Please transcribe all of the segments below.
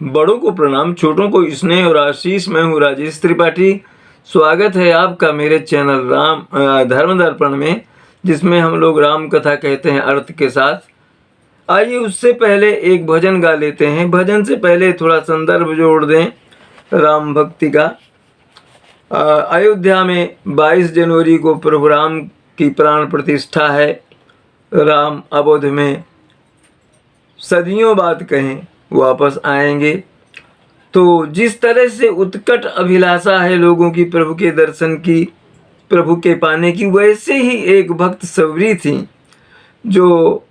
बड़ों को प्रणाम, छोटों को स्नेह और आशीष। मैं हूँ राजेश त्रिपाठी। स्वागत है आपका मेरे चैनल धर्म दर्पण में, जिसमें हम लोग राम कथा कहते हैं अर्थ के साथ। आइए उससे पहले एक भजन गा लेते हैं। भजन से पहले थोड़ा संदर्भ जोड़ दें राम भक्ति का। अयोध्या में 22 जनवरी को प्रभु राम की प्राण प्रतिष्ठा है। राम अवध में सदियों बाद कहें वापस आएंगे। तो जिस तरह से उत्कट अभिलाषा है लोगों की प्रभु के दर्शन की, प्रभु के पाने की, वैसे ही एक भक्त सबरी थी जो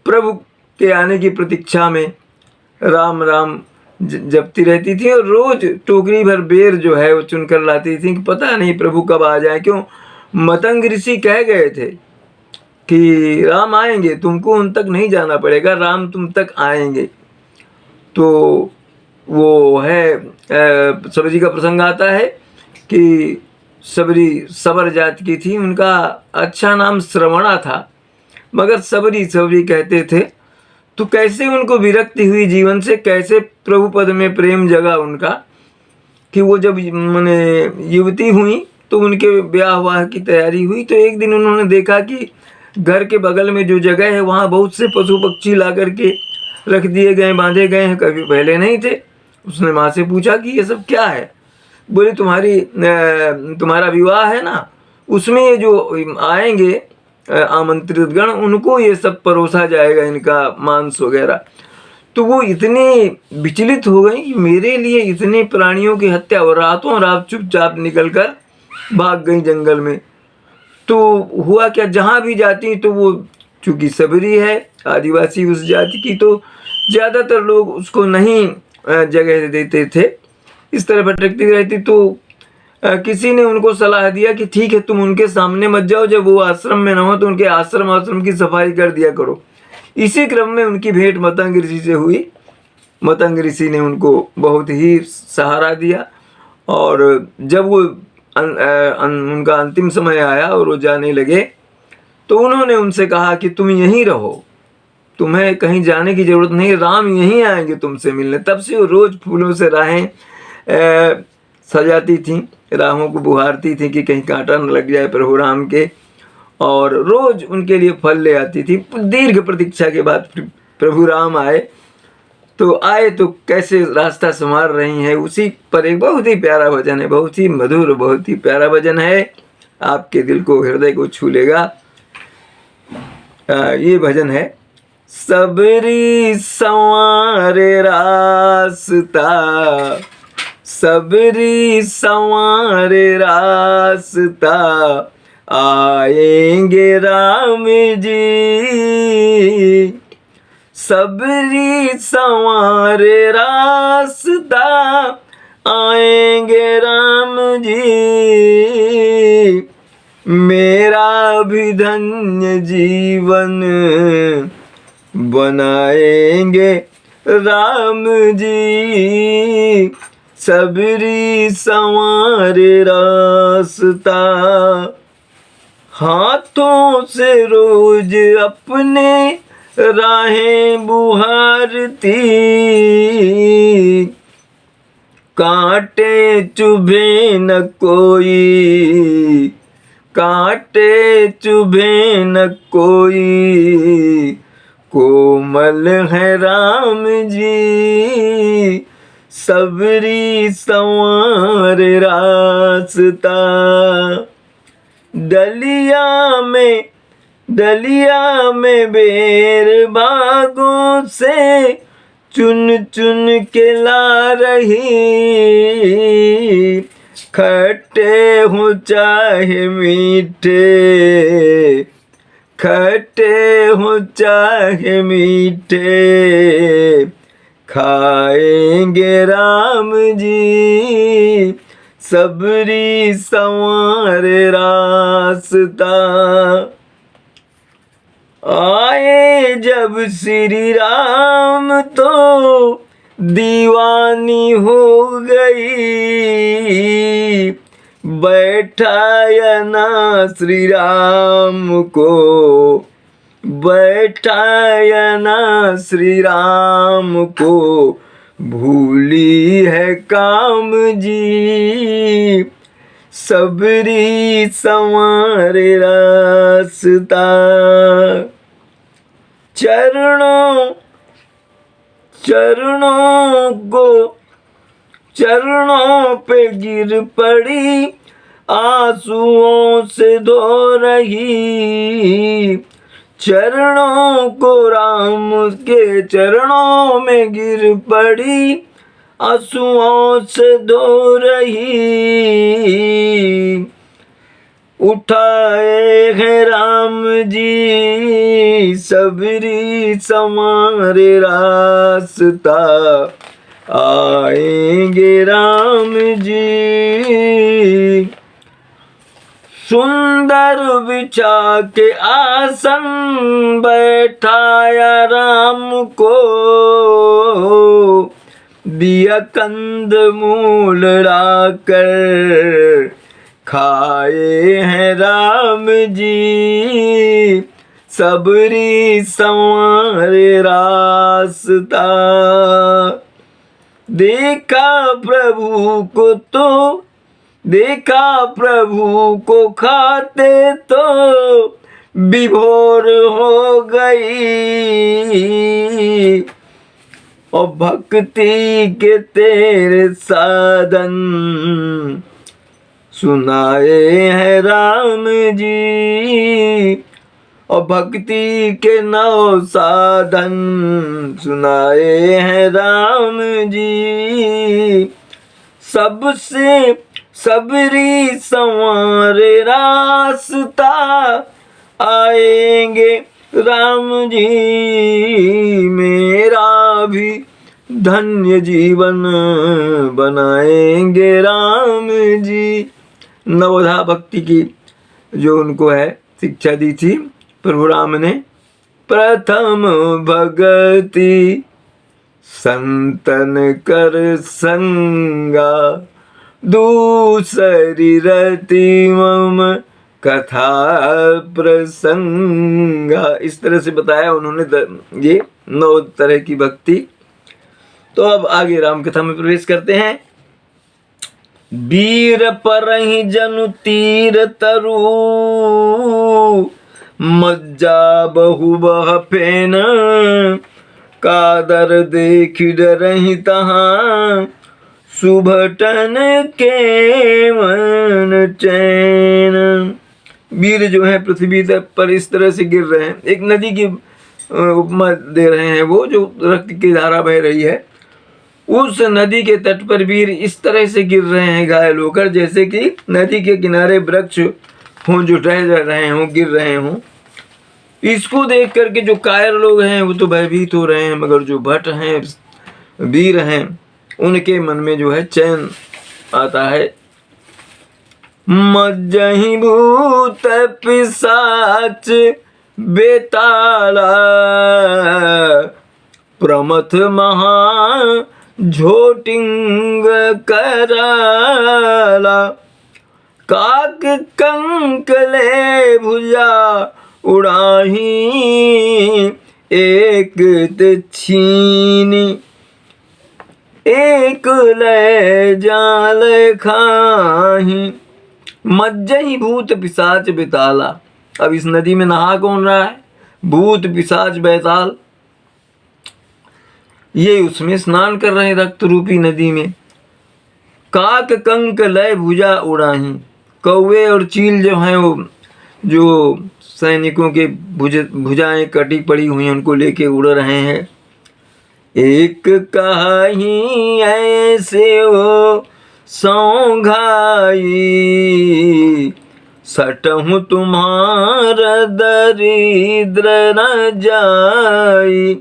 प्रभु के आने की प्रतीक्षा में राम राम जपती रहती थी और रोज टोकरी भर बेर जो है वो चुनकर लाती थी कि पता नहीं प्रभु कब आ जाए। क्यों, मतंग ऋषि कह गए थे कि राम आएंगे, तुमको उन तक नहीं जाना पड़ेगा, राम तुम तक आएंगे। तो वो है सबरी का प्रसंग आता है कि सबरी सबर जात की थी। उनका अच्छा नाम श्रवणा था, मगर सबरी सबरी कहते थे। तो कैसे उनको विरक्ति हुई जीवन से, कैसे प्रभु पद में प्रेम जगा उनका कि वो जब मैंने युवती हुई तो उनके ब्याह की तैयारी हुई। तो एक दिन उन्होंने देखा कि घर के बगल में जो जगह है वहाँ बहुत से पशु पक्षी ला करके रख दिए गए, बांधे गए हैं, कभी पहले नहीं थे। उसने माँ से पूछा कि ये सब क्या है। बोले तुम्हारा विवाह है ना, उसमें ये जो आएंगे आमंत्रित गण, उनको ये सब परोसा जाएगा, इनका मांस वगैरह। तो वो इतनी विचलित हो गई कि मेरे लिए इतने प्राणियों की हत्या, और रातों रात चुपचाप निकल कर भाग गई जंगल में। तो हुआ क्या, जहाँ भी जाती तो वो, चूँकि सबरी है आदिवासी उस जाति की, तो ज़्यादातर लोग उसको नहीं जगह देते थे, इस तरह भटकती रहती। तो किसी ने उनको सलाह दिया कि ठीक है, तुम उनके सामने मत जाओ, जब वो आश्रम में न हो तो उनके आश्रम की सफाई कर दिया करो। इसी क्रम में उनकी भेंट मतंग ऋषि से हुई। मतंग ऋषि ने उनको बहुत ही सहारा दिया, और जब वो उनका अंतिम समय आया और वो जाने लगे तो उन्होंने उनसे कहा कि तुम यहीं रहो, तुम्हें कहीं जाने की ज़रूरत नहीं, राम यहीं आएंगे तुमसे मिलने। तब से वो रोज़ फूलों से राहें सजाती थीं, राहों को बुहारती थी कि कहीं कांटा न लग जाए प्रभु राम के, और रोज़ उनके लिए फल ले आती थी। दीर्घ प्रतीक्षा के बाद प्रभु राम आए। तो आए तो कैसे रास्ता संवार रही हैं, उसी पर एक बहुत ही प्यारा भजन है, बहुत ही मधुर, बहुत ही प्यारा भजन है, आपके दिल को, हृदय को छू लेगा। ये भजन है। सबरी संवारे रास्ता, सबरी संवारे रास्ता, आएंगे राम जी। सबरी संवारे रास्ता, आएंगे राम जी। मेरा भी धन्य जीवन बनाएंगे राम जी। सबरी संवारे रास्ता, हाथों से रोज अपने राहें बुहारती, कांटे चुभे न कोई, कांटे चुभे न कोई, कोमल है राम जी। सबरी संवारे रास्ता, डलिया में बेर बागों से चुन चुन के ला रही, खट्टे हो चाहे मीठे, खट्टे हो चाहे मीठे, खाएंगे राम जी। सबरी संवारे रास्ता, आए जब श्री राम तो दीवानी हो गई, बैठाया ना श्री राम को, बैठाया ना श्री राम को, भूली है काम जी सबरी संवारे रास्ता। चरणों पे गिर पड़ी आंसुओं से धो रही। चरणों को राम के चरणों में गिर पड़ी आंसुओं से धो रही। उठाए हैं राम जी सबरी संवारे रास्ता। आएंगे राम जी। सुंदर बिछा के आसन बैठाया राम को। दिया कंद मूल लाकर खाए हैं राम जी सबरी संवारे रास्ता। देखा प्रभु को खाते तो विभोर हो गई। और भक्ति के तेरे साधन सुनाए हैं राम जी। और भक्ति के नौ साधन सुनाए हैं राम जी। सबसे सबरी संवारे रास्ता। आएंगे राम जी मेरा भी धन्य जीवन बनाएंगे राम जी। नवोधा भक्ति की जो उनको है शिक्षा दी थी प्रभु राम ने। प्रथम भगति संतन कर संगा दूसरी रति मम कथा प्रसंगा। इस तरह से बताया उन्होंने ये 9 तरह की भक्ति। तो अब आगे राम कथा में प्रवेश करते हैं। वीर परहि जनु तीर तरु मज्जा बहु बह फेन। कादर देख डरहि तहाँ सुभटन के मन चैन। वीर जो है पृथ्वी पर इस तरह से गिर रहे हैं। एक नदी की उपमा दे रहे हैं, वो जो रक्त की धारा बह रही है उस नदी के तट पर वीर इस तरह से गिर रहे हैं घायल होकर, जैसे कि नदी के किनारे वृक्ष हों जो टहल रहे हों, गिर रहे हों। इसको देख करके जो कायर लोग हैं वो तो भयभीत हो रहे हैं, मगर जो भट्ट हैं वीर हैं उनके मन में जो है चैन आता है। मज्जहि भूत पिशाच बेताला प्रमथ महा झोटिंग कराला। काक कंकले भुजा उड़ाही एक छीनी। एक ले जाल खाही। मज्जहि भूत पिशाच बेताला। अब इस नदी में नहा कौन रहा है? भूत पिशाच बेताल, ये उसमें स्नान कर रहे हैं रक्त रूपी नदी में। काक कंक लय भुजा उड़ाही। कौवे और चील जो हैं वो जो सैनिकों के भुजाएं कटी पड़ी हुई हैं उनको लेके उड़ रहे हैं। एक कहीं ऐसे हो सौंघाई सटहु तुम्हारा दरिद्र न जाई।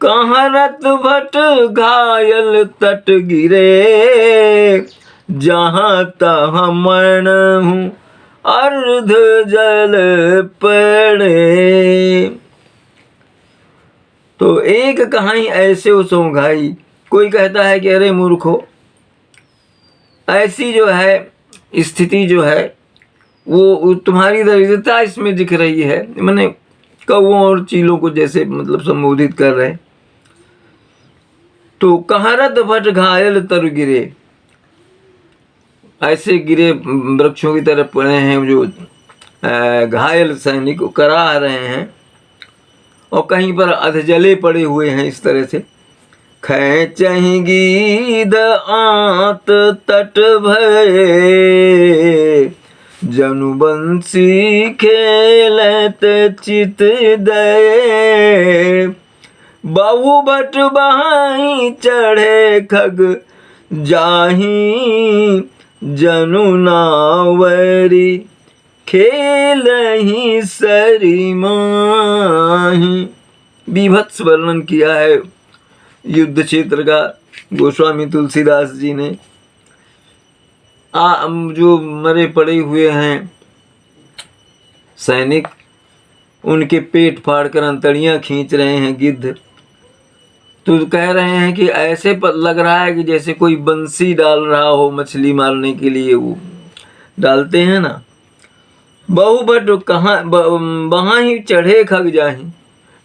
कहरत भट घायल तट गिरे जहाँ तहाँ मरण हूँ अर्ध जल पड़े। तो एक कहानी ऐसे हो सौंघाई। कोई कहता है कि अरे मूर्खो, ऐसी जो है स्थिति जो है वो तुम्हारी दरिद्रता इसमें दिख रही है। मैंने कौओं और चीलों को जैसे मतलब संबोधित कर रहे हैं। तो कहरत भट घायल तरु गिरे, ऐसे गिरे वृक्षों की तरफ पड़े हैं जो घायल सैनिक करा रहे हैं, और कहीं पर अधजले पड़े हुए हैं इस तरह से। खैचहि गीध आत तट भये, जनु बंसी खेलत चित दये, बहु बट बहाई चढ़े खग जाही, जनु नावरी खेलहि सरी माही। बीभत्स वर्णन किया है युद्ध क्षेत्र का गोस्वामी तुलसीदास जी ने। जो मरे पड़े हुए हैं सैनिक, उनके पेट फाड़कर अंतड़ियां खींच रहे हैं गिद्ध। तो कह रहे हैं कि ऐसे लग रहा है कि जैसे कोई बंसी डाल रहा हो मछली मारने के लिए, वो डालते हैं ना। बहु बट कहाँ वहाँ ही चढ़े खग जाही,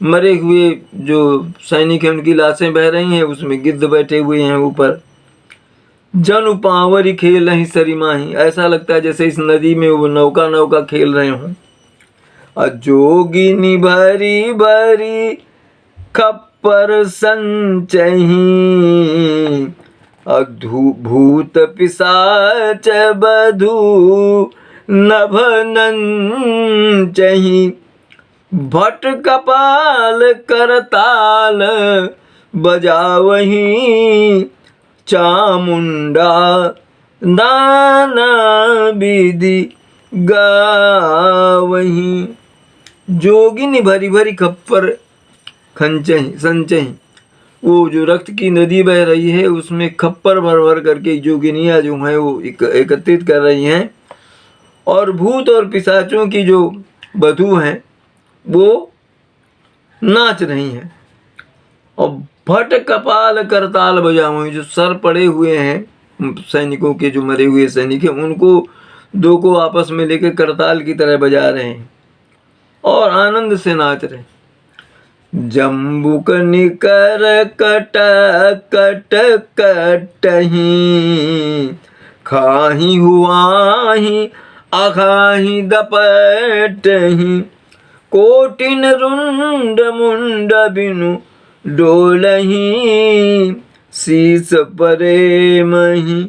मरे हुए जो सैनिक हैं उनकी लाशें बह रही हैं, उसमें गिद्ध बैठे हुए हैं ऊपर। जनु पावरी खेल नहीं सरिमाही, ऐसा लगता है जैसे इस नदी में वो नौका खेल रहे हों। अजोगिनी भरी भरी खप्पर संचही, अद्भुत पिशाच बधू नभनन चही, भट कपाल करताल बजावही, चामुंडा नाना विधि गावही। जोगिनी भरी भरी खप्पर संचही, वो जो रक्त की नदी बह रही है उसमें खप्पर भर भर करके जोगिनियाँ जो हैं वो एकत्रित कर रही हैं, और भूत और पिशाचों की जो बधू हैं वो नाच रही हैं। और भट कपाल करताल बजाओ, जो सर पड़े हुए हैं सैनिकों के, जो मरे हुए सैनिक हैं, उनको दो को आपस में लेकर करताल की तरह बजा रहे हैं और आनंद से नाच रहे हैं। जम्बुक निकर कट कट कटही, खाही हुआही अखाही दपटही, कोटिन रुंड मुंड बिनु डोलही, शीस परे मही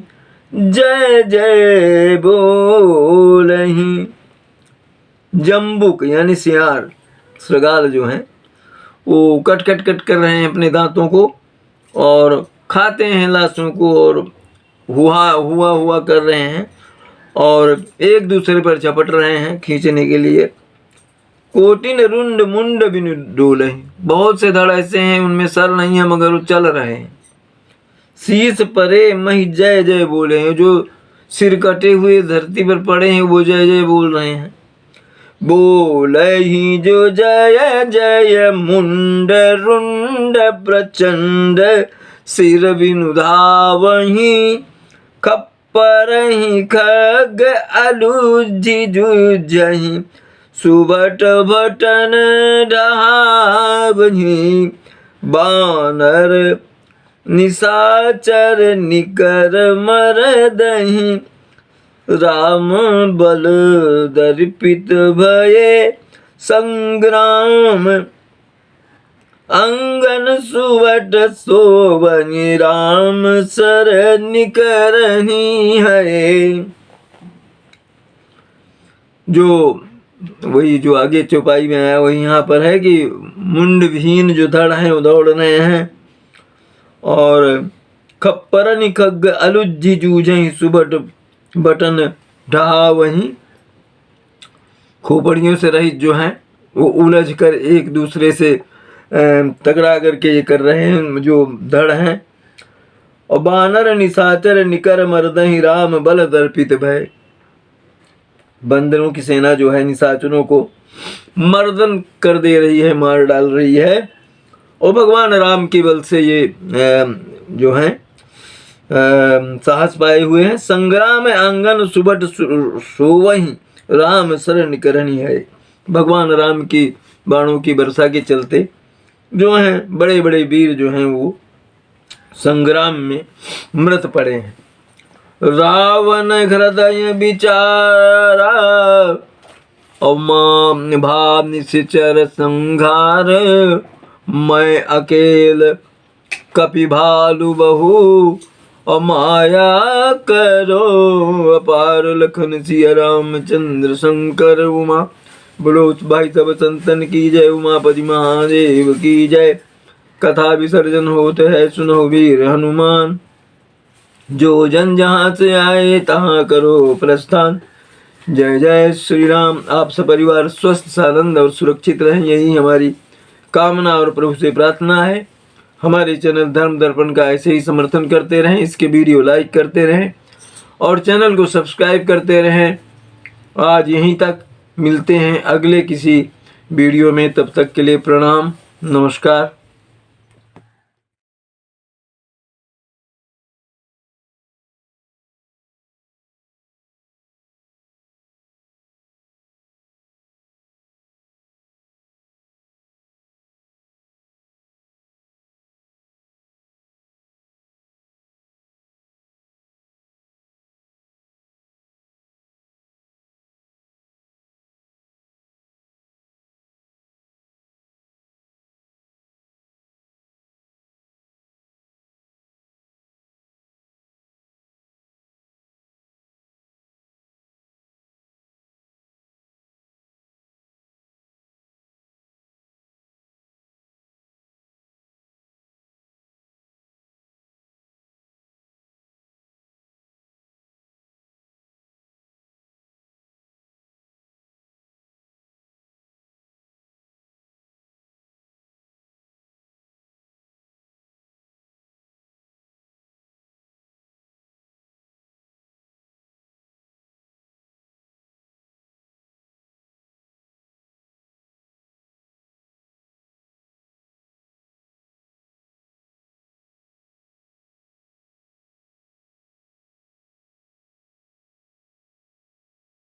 जय जय बोलही। जम्बुक यानी सियार, श्रृगाल जो हैं वो कट कट कट कर रहे हैं अपने दांतों को और खाते हैं लाशों को, और हुआ कर रहे हैं और एक दूसरे पर झपट रहे हैं खींचने के लिए। कोटिन रुंड मुंड बिनु डोले, बहुत से धड़ ऐसे हैं उनमें सर नहीं है मगर वो चल रहे हैं। शीस परे मही जय जय बोले हैं, जो सिर कटे हुए धरती पर पड़े हैं वो जय जय बोल रहे हैं। बोले ही जो जय जय मुंड रुंड प्रचंड, सिर बिनु धावही, खप्पर ही खग अलूझी जूझही, सुबट भटन ढहावही, बानर निशाचर निकर मरदही, राम बल दर्पित भये संग्राम, अंगन सुवट सोवनि राम सर निकरही है। जो वही जो आगे चौपाई में आया वही यहाँ पर है कि मुंड विहीन जो धड़ हैं वो दौड़ रहे हैं, और खप्परनि खग अलुज्झि जूझहि, सुबट बटन ढहा वहीं, खोपड़ियों से रहित जो हैं वो उलझ कर एक दूसरे से तगड़ा करके ये कर रहे हैं जो धड़ हैं। और बानर निशाचर निकर मर्दहि, राम बल दर्पित भय, बंदरों की सेना जो है निशाचरों को मर्दन कर दे रही है, मार डाल रही है, और भगवान राम के बल से ये जो हैं साहस पाए हुए हैं। संग्राम आंगन सुबट सोवही, राम शरण करनी है। भगवान राम की बाणों की वर्षा के चलते जो हैं बड़े बड़े वीर जो हैं वो संग्राम में मृत पड़े हैं। रावण हृदय विचारा अमाम भाव निश्चर संघार, मैं अकेल कपि भालु बहु अमाया करो, अपार लखन सिया रामचंद्र शंकर उमा। बोलो भाई सब संतन की जय, उमापति महादेव की जय। कथा विसर्जन होते है सुनो वीर हनुमान, जो जन जहाँ से आए तहाँ करो प्रस्थान। जय जय श्री राम। आप सब परिवार स्वस्थ सानंद और सुरक्षित रहें, यही हमारी कामना और प्रभु से प्रार्थना है। हमारे चैनल धर्म दर्पण का ऐसे ही समर्थन करते रहें, इसके वीडियो लाइक करते रहें और चैनल को सब्सक्राइब करते रहें। आज यहीं तक, मिलते हैं अगले किसी वीडियो में, तब तक के लिए प्रणाम, नमस्कार।